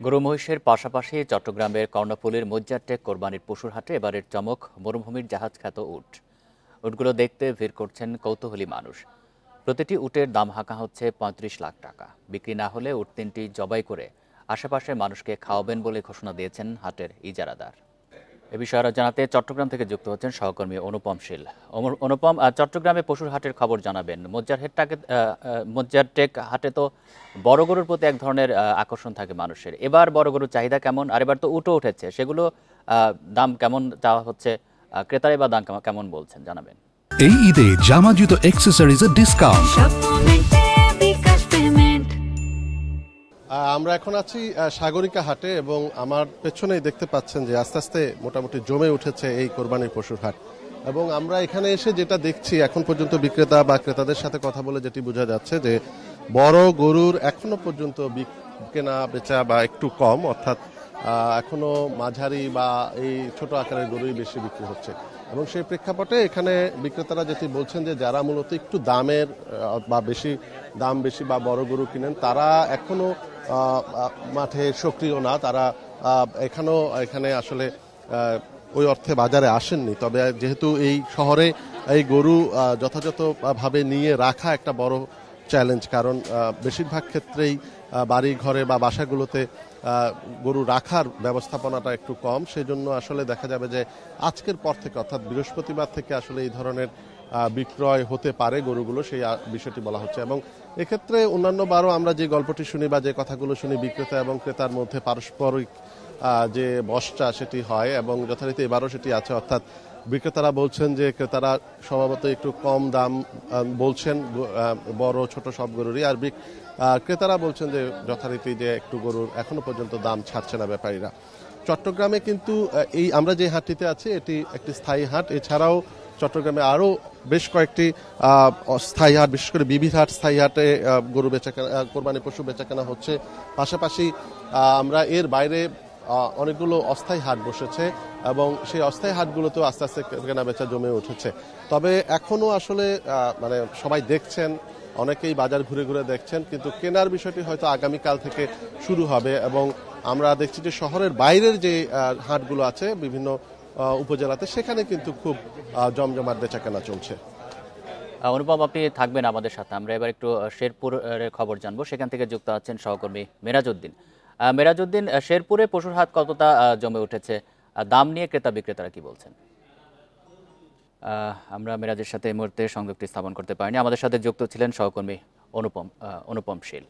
গরু মহিষের পাশাপাশি চট্টগ্রামের কর্ণফুলীর মজ্জারটেক কোরবানির পশুর হাটে এবারের চমক মরুভূমির জাহাজ খ্যাত উট। উটগুলো দেখতে ভিড় করছেন কৌতূহলী মানুষ। প্রতিটি উটের দাম হাঁকা হচ্ছে ৩৫ লাখ টাকা। বিক্রি না হলে উট তিনটি জবাই করে আশেপাশের মানুষকে খাওয়াবেন বলে ঘোষণা দিয়েছেন হাটের ইজারাদার। এ বিষয়ে আরও জানাতে চট্টগ্রাম থেকে যুক্ত হচ্ছেন সহকর্মী অনুপম শীল। অনুপম, চট্টগ্রামে পশুর হাটের খবর জানাবেন। মজ্জারটেক হাটে তো বড় গরুর প্রতি এক ধরনের আকর্ষণ থাকে মানুষের। এবার বড় গরুর চাহিদা কেমন? আর এবার তো উটও উঠেছে, সেগুলো দাম কেমন চাওয়া হচ্ছে? ক্রেতারাই বা দাম কেমন বলছেন জানাবেন। এই ঈদে জামা জুতো অ্যাক্সেসরিজের ডিসকাউন্ট। আমরা এখন আছি সাগরিকা হাটে এবং আমার পেছনেই দেখতে পাচ্ছেন যে আস্তে আস্তে মোটামুটি জমে উঠেছে এই কোরবানির পশুর হাট। এবং আমরা এখানে এসে যেটা দেখছি, এখন পর্যন্ত বিক্রেতা বা ক্রেতাদের সাথে কথা বলে যেটি বোঝা যাচ্ছে যে বড় গরুর এখনো পর্যন্ত কেনা বেচা বা একটু কম, অর্থাৎ এখনো মাঝারি বা এই ছোট আকারের গরুই বেশি বিক্রি হচ্ছে। এবং সেই প্রেক্ষাপটে এখানে বিক্রেতারা যেটি বলছেন যে যারা মূলত একটু দামের বা দাম বেশি বা বড় গরু কিনেন, তারা এখনো মাঠে সক্রিয় না, তারা এখানে আসলে ওই অর্থে বাজারে আসেননি। তবে যেহেতু এই শহরে এই গরু যথাযথভাবে নিয়ে রাখা একটা বড় চ্যালেঞ্জ, কারণ বেশিরভাগ ক্ষেত্রেই বাড়ি ঘরে বা বাসাগুলোতে গরু রাখার ব্যবস্থাপনাটা একটু কম। সেই জন্য আসলে দেখা যাবে যে আজকের পর থেকে, অর্থাৎ বৃহস্পতিবার থেকে আসলে এই ধরনের বিক্রয় হতে পারে গরুগুলো, সেই বিষয়টি বলা হচ্ছে। এবং এক্ষেত্রে অন্যান্য বারও আমরা যে গল্পটি শুনি বা যে কথাগুলো শুনি, বিক্রেতা এবং ক্রেতার মধ্যে পারস্পরিক যে বসটা সেটি হয় এবং যথারীতি এবারও সেটি আছে। অর্থাৎ বিক্রেতারা বলছেন যে ক্রেতারা স্বভাবত একটু কম দাম বলছেন বড় ছোট সব গরুরই, আর ক্রেতারা বলছেন যে যথারীতি যে একটু গরুর এখনো পর্যন্ত দাম ছাড়ছে না ব্যাপারীরা। চট্টগ্রামে কিন্তু এই আমরা যে হাটটিতে আছি এটি একটি স্থায়ী হাট। এছাড়াও চট্টগ্রামে আরও বেশ কয়েকটি স্থায়ী হাট, বিশেষ করে বিবিধ হাট, স্থায়ী হাটে গরু বেচাকেনা, কোরবানি পশু বেচাকেনা হচ্ছে। পাশাপাশি আমরা এর বাইরে অনেকগুলো অস্থায়ী হাট বসেছে এবং সেই অস্থায়ী হাটগুলোতেও আস্তে আস্তে কেনা বেচা জমে উঠেছে। তবে এখনো আসলে মানে সবাই দেখছেন, অনেকেই বাজার ঘুরে ঘুরে দেখছেন, কিন্তু কেনার বিষয়টি হয়তো আগামীকাল থেকে শুরু হবে। এবং আমরা দেখছি যে শহরের বাইরের যে হাটগুলো আছে বিভিন্ন উপজেলাতে, সেখানে কিন্তু খুব জমজমাট বেচাকেনা চলছে। অনুপম, আপনি থাকবেন আমাদের সাথে। আমরা এবার একটু শেরপুরের খবর জানবো। সেখান থেকে যুক্ত আছেন সহকর্মী মেরাজউদ্দিন। মেরাজউদ্দিন, শেরপুরে পশুর হাট কতটা জমে উঠেছে? দাম নিয়ে ক্রেতা বিক্রেতারা কি বলছেন? আমরা মেরাজের সাথে এই মুহূর্তে সংযোগটি স্থাপন করতে পারিনি। আমাদের সাথে যুক্ত ছিলেন সহকর্মী অনুপম শীল।